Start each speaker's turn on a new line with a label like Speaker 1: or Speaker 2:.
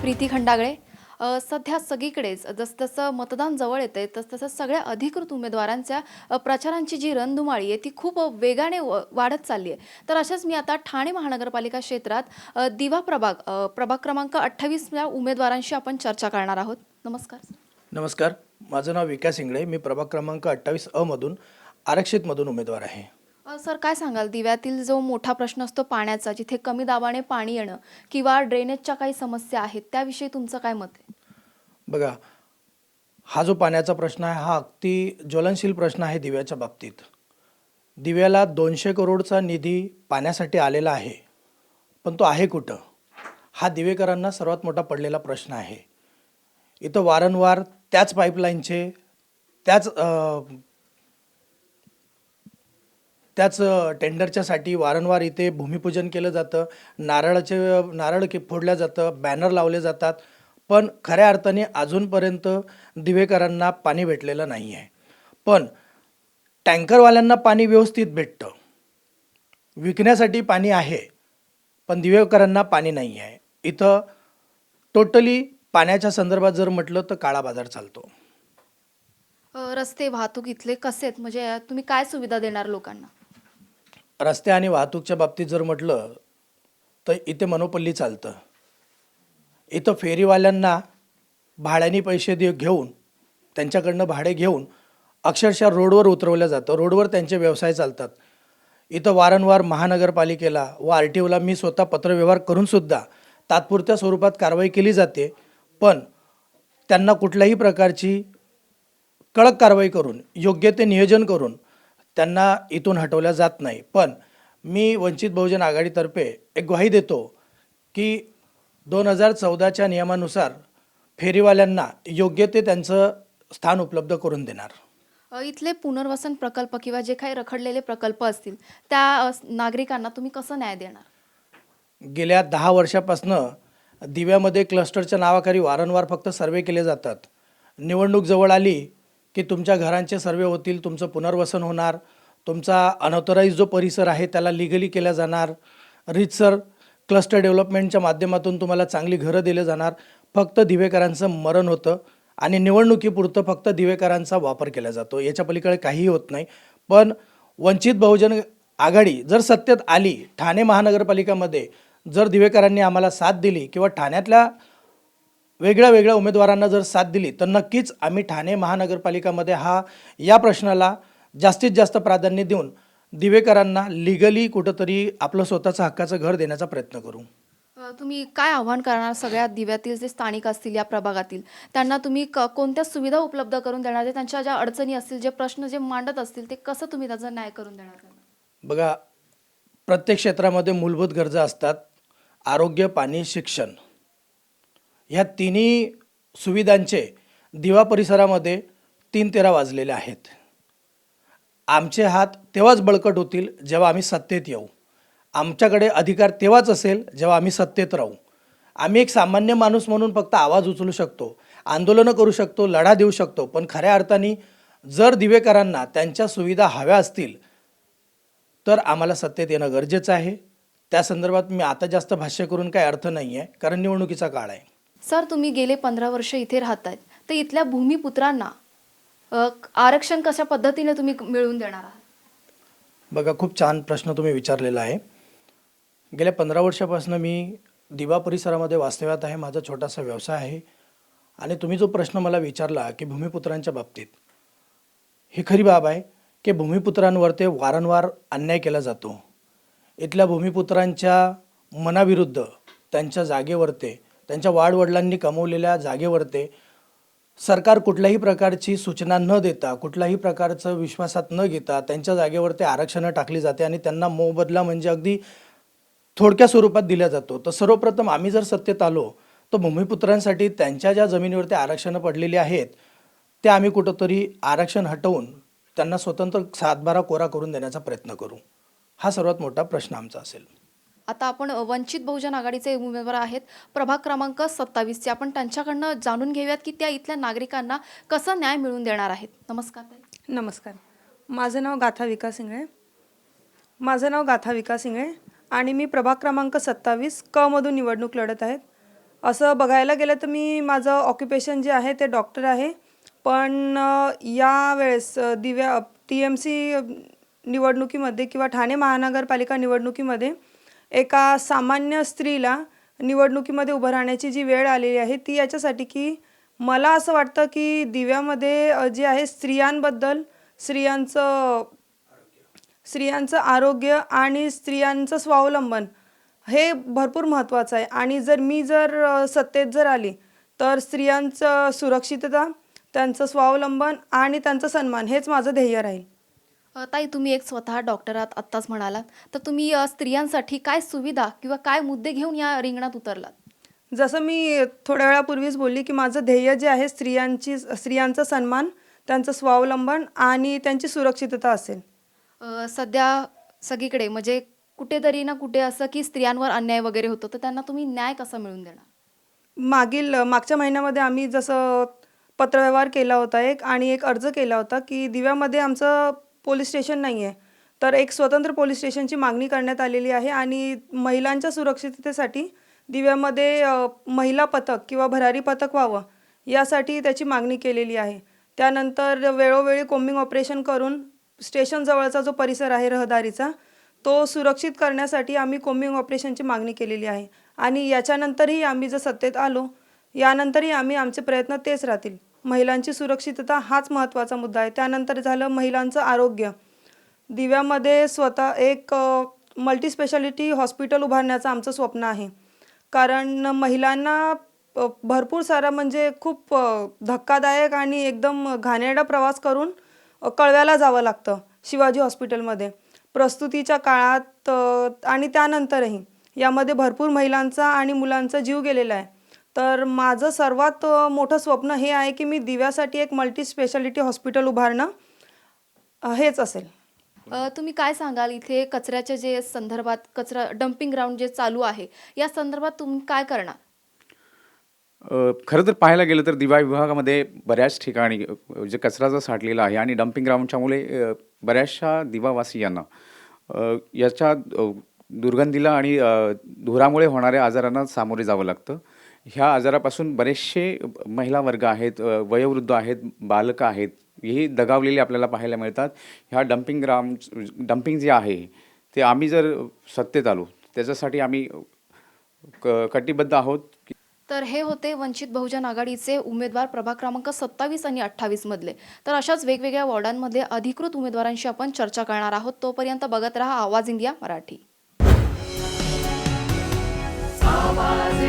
Speaker 1: प्रीती खंडागळे. सध्या सगळीकडेच जसजसं मतदान जवळ येतंय तसतसं सगळ्या अधिकृत उमेदवारांच्या प्रचारांची जी रणधुमाळी आहे ती खूप वेगाने वाढत चालली आहे. तर अशाच मी आता ठाणे महानगरपालिका क्षेत्रात दिवा प्रभाग क्रमांक 28 या उमेदवारांशी आपण चर्चा करणार आहोत. नमस्कार.
Speaker 2: नमस्कार. माझं नाव विकास इंगळे. मी प्रभाग क्रमांक 28 अ मधून आरक्षितमधून उमेदवार आहे.
Speaker 1: सर काय सांगाल दिव्यातील जो मोठा प्रश्न असतो पाण्याचा, जिथे कमी दाबाने पाणी येणं किंवा ड्रेनेजच्या काही समस्या आहेत त्याविषयी तुमचं काय मत आहे?
Speaker 2: बघा, हा जो पाण्याचा प्रश्न आहे हा अगदी ज्वलनशील प्रश्न आहे दिव्याच्या बाबतीत. दिव्याला 200 करोडचा निधी पाण्यासाठी आलेला आहे, पण तो आहे कुठं? हा दिवेकरांना सर्वात मोठा पडलेला प्रश्न आहे. इथं वारंवार त्याच पाईपलाईनचे त्याच त्याच टेंडरच्यासाठी वारंवार इथे भूमिपूजन केलं जातं, नारळ फोडल्या जातं, बॅनर लावले जातात, पण खऱ्या अर्थाने अजूनपर्यंत दिवेकरांना पाणी भेटलेलं नाही आहे. पण टँकरवाल्यांना पाणी व्यवस्थित भेटतं, विकण्यासाठी पाणी आहे, पण दिवेकरांना पाणी नाही आहे. इथं टोटली पाण्याच्या संदर्भात जर म्हटलं तर काळा बाजार चालतो.
Speaker 1: रस्ते वाहतूक इथले कसे आहेत, म्हणजे तुम्ही काय सुविधा देणार लोकांना?
Speaker 2: रस्ते आणि वाहतूकच्या बाबतीत जर म्हटलं तर इथे मनोपल्ली चालतं. इथं फेरीवाल्यांना भाड्याने पैसे घेऊन त्यांच्याकडनं भाडे घेऊन अक्षरशः रोडवर उतरवलं जातं. रोडवर त्यांचे व्यवसाय चालतात. इथं वारंवार महानगरपालिकेला व RTOला मी स्वतः पत्रव्यवहार करूनसुद्धा तात्पुरत्या स्वरूपात कारवाई केली जाते, पण त्यांना कुठल्याही प्रकारची कडक कारवाई करून योग्य ते नियोजन करून त्यांना इथून हटवल्या जात नाही. पण मी वंचित बहुजन आघाडीतर्फे एक ग्वाही देतो की 2014च्या नियमानुसार फेरीवाल्यांना योग्य ते त्यांचं स्थान उपलब्ध करून देणार.
Speaker 1: इथले पुनर्वसन प्रकल्प किंवा जे काही रखडलेले प्रकल्प असतील त्या नागरिकांना तुम्ही कसं न्याय देणार?
Speaker 2: गेल्या 10 वर्षापासनं दिव्यामध्ये क्लस्टरच्या नावाखाली वारंवार फक्त सर्वे केले जातात. निवडणूक जवळ आली की तुमच्या घरांचे सर्वे होतील, तुमचं पुनर्वसन होणार, तुमचा अनऑथराईज जो परिसर आहे त्याला लिगली केला जाणार, रीतसर क्लस्टर डेव्हलपमेंटच्या माध्यमातून तुम्हाला चांगली घरं दिले जाणार. फक्त दिवेकरांचं मरण होतं आणि निवडणुकीपुरतं फक्त दिवेकरांचा वापर केला जातो. याच्या पलीकडे काहीही होत नाही. पण वंचित बहुजन आघाडी जर सत्तेत आली, ठाणे महानगरपालिकेमध्ये जर दिवेकरांनी आम्हाला साथ दिली किंवा ठाण्यातल्या वेगळ्या उमेदवारांना जर साथ दिली तर नक्कीच आम्ही ठाणे महानगरपालिकेमध्ये या प्रश्नाला जास्तीत जास्त प्राधान्य देऊन दिवेकरांना लिगली कुठंतरी आपलं स्वतःचं हक्काचं घर देण्याचा प्रयत्न करू.
Speaker 1: तुम्ही काय आव्हान करणार सगळ्या दिव्यातील जे स्थानिक असतील या प्रभागातील त्यांना तुम्ही कोणत्या सुविधा उपलब्ध करून देणार? त्यांच्या ज्या अडचणी असतील, जे प्रश्न जे मांडत असतील ते कसं तुम्ही त्याचा न्याय करून देणार त्यांना?
Speaker 2: बघा, प्रत्येक क्षेत्रामध्ये मूलभूत गरजा असतात. आरोग्य, पाणी, शिक्षण, ह्या तिन्ही सुविधांचे दिवा परिसरामध्ये 3-13 वाजलेले आहेत. आमचे हात तेव्हाच बळकट होतील जेव्हा आम्ही सत्तेत येऊ. आमच्याकडे अधिकार तेव्हाच असेल जेव्हा आम्ही सत्तेत राहू. आम्ही एक सामान्य माणूस म्हणून फक्त आवाज उचलू शकतो, आंदोलनं करू शकतो, लढा देऊ शकतो, पण खऱ्या अर्थाने जर दिवेकरांना त्यांच्या सुविधा हव्या असतील तर आम्हाला सत्तेत येणं गरजेचं आहे. त्या संदर्भात मी आता जास्त भाष्य करून काही अर्थ नाही आहे, कारण निवडणुकीचा काळ आहे.
Speaker 1: सर, तुम्ही गेले 15 वर्ष इथे राहतायत, तर इथल्या भूमिपुत्रांना आरक्षण कशा पद्धतीने तुम्ही मिळवून देणार आहात?
Speaker 2: बघा, खूप छान प्रश्न तुम्ही विचारलेला आहे. गेल्या 15 वर्षापासून मी दिवा परिसरामध्ये वास्तव्यात आहे. माझा छोटासा व्यवसाय आहे आणि तुम्ही जो प्रश्न मला विचारला की भूमिपुत्रांच्या बाबतीत, ही खरी बाब आहे की भूमिपुत्रांवर ते वारंवार अन्याय केला जातो. इथल्या भूमिपुत्रांच्या मनाविरुद्ध त्यांच्या जागेवरते, त्यांच्या वाडवडिलांनी कमवलेल्या जागेवरते सरकार कुठल्याही प्रकारची सूचना न देता, कुठल्याही प्रकारचं विश्वासात न घेता त्यांच्या जागेवरती आरक्षणं टाकली जाते आणि त्यांना मोबदला म्हणजे अगदी थोडक्या स्वरूपात दिला जातो. तर सर्वप्रथम आम्ही जर सत्तेत आलो तर भूमिपुत्रांसाठी त्यांच्या ज्या जमिनीवरती आरक्षणं पडलेली आहेत ते आम्ही कुठंतरी आरक्षण हटवून त्यांना स्वतंत्र सातबारा कोरा करून देण्याचा प्रयत्न करू. हा सर्वात मोठा प्रश्न आमचा असेल.
Speaker 1: आता आपण वंचित बहुजन आघाडीचे उमेदवार आहेत प्रभाग क्रमांक 27चे, आपण त्यांच्याकडनं जाणून घेऊयात की त्या इथल्या नागरिकांना कसं न्याय मिळवून देणार आहेत. नमस्कार ताई.
Speaker 3: नमस्कार. माझं नाव गाथा विकास इंगळे आणि मी प्रभाग क्रमांक 27 क मधून निवडणूक लढत आहेत. असं बघायला गेलं तर मी माझं ऑक्युपेशन जे आहे ते डॉक्टर आहे. पण यावेळेस TMC निवडणुकीमध्ये किंवा ठाणे महानगरपालिका निवडणुकीमध्ये एका सामान्य स्त्रीला निवडणुकीमध्ये उभं राहण्याची जी वेळ आलेली आहे ती याच्यासाठी की मला असं वाटतं की दिव्यामध्ये जे आहे स्त्रियांचं आरोग्य आणि स्त्रियांचं स्वावलंबन हे भरपूर महत्त्वाचं आहे. आणि जर मी सत्तेत जर आली तर स्त्रियांचं सुरक्षितता, त्यांचं स्वावलंबन आणि त्यांचा सन्मान हेच माझं ध्येय राहील.
Speaker 1: ताई, तुम्ही एक स्वतः डॉक्टर आहात आत्ताच म्हणालात, तर तुम्ही स्त्रियांसाठी काय सुविधा किंवा काय मुद्दे घेऊन या रिंगणात उतरलात?
Speaker 3: जसं मी थोड्या वेळापूर्वीच बोलली की माझं ध्येय जे आहे स्त्रियांचा सन्मान, त्यांचं स्वावलंबन आणि त्यांची सुरक्षितता असेल.
Speaker 1: सध्या सगळीकडे म्हणजे कुठेतरी ना कुठे असं की स्त्रियांवर अन्याय वगैरे होतो, तर त्यांना तुम्ही न्याय कसा मिळवून देणार?
Speaker 3: मागच्या महिन्यामध्ये आम्ही जसं पत्रव्यवहार केला होता आणि एक अर्ज केला होता की दिव्यामध्ये आमचं पोलीस स्टेशन नाही आहे, तर एक स्वतंत्र पोलीस स्टेशनची मागणी करण्यात आलेली आहे. आणि महिलांच्या सुरक्षिततेसाठी दिव्यामध्ये महिला पथक किंवा भरारी पथक व्हावं यासाठी त्याची मागणी केलेली आहे. त्यानंतर वेळोवेळी कोम्बिंग ऑपरेशन करून स्टेशनजवळचा जो परिसर आहे रहदारीचा तो सुरक्षित करण्यासाठी आम्ही कोम्बिंग ऑपरेशनची मागणी केलेली आहे. आणि याच्यानंतरही आम्ही जर सत्तेत आलो, यानंतरही आमचे प्रयत्न तेच राहतील. महिलांची सुरक्षितता हाच महत्त्वाचा मुद्दा आहे. त्यानंतर झालं महिलांचं आरोग्य. दिव्यामध्ये स्वतः एक मल्टीस्पेशालिटी हॉस्पिटल उभारण्याचं आमचं स्वप्न आहे. कारण महिलांना भरपूर सारा म्हणजे खूप धक्कादायक आणि एकदम घाणेरडा प्रवास करून कळव्याला जावं लागतं शिवाजी हॉस्पिटलमध्ये प्रस्तुतीच्या काळात आणि त्यानंतरही. यामध्ये भरपूर महिलांचा आणि मुलांचा जीव गेलेला आहे. तर माझं सर्वात मोठं स्वप्न हे आहे की मी दिव्यासाठी एक मल्टीस्पेशालिटी हॉस्पिटल उभारणं हेच असेल.
Speaker 1: तुम्ही काय सांगाल, इथे कचऱ्याच्या जे संदर्भात कचरा डम्पिंग ग्राउंड जे चालू आहे, या संदर्भात तुम्ही काय करणार?
Speaker 4: खरं तर पाहायला गेलं तर दिवा विभागामध्ये बऱ्याच ठिकाणी जे कचरा जो साठलेला आहे आणि डम्पिंग ग्राउंडच्यामुळे बऱ्याचशा दिवावासियांना याच्या दुर्गंधीला आणि धुरामुळे होणाऱ्या आजारांना सामोरे जावं लागतं. ह्या आजारापासून बरेचसे महिला वर्ग आहेत, वयोवृद्ध आहेत, बालकं आहेत, ही दगावलेली आपल्याला पाहायला मिळतात. ह्या डम्पिंग जे आहे ते आम्ही जर सत्तेत आलो त्याच्यासाठी आम्ही कटिबद्ध आहोत.
Speaker 1: तर हे होते वंचित बहुजन आघाडीचे उमेदवार प्रभाग क्रमांक 27 आणि 28 मधले. तर अशाच वेगवेगळ्या वॉर्डांमध्ये अधिकृत उमेदवारांशी आपण चर्चा करणार आहोत. तोपर्यंत बघत रहा आवाज इंडिया मराठी. आवाज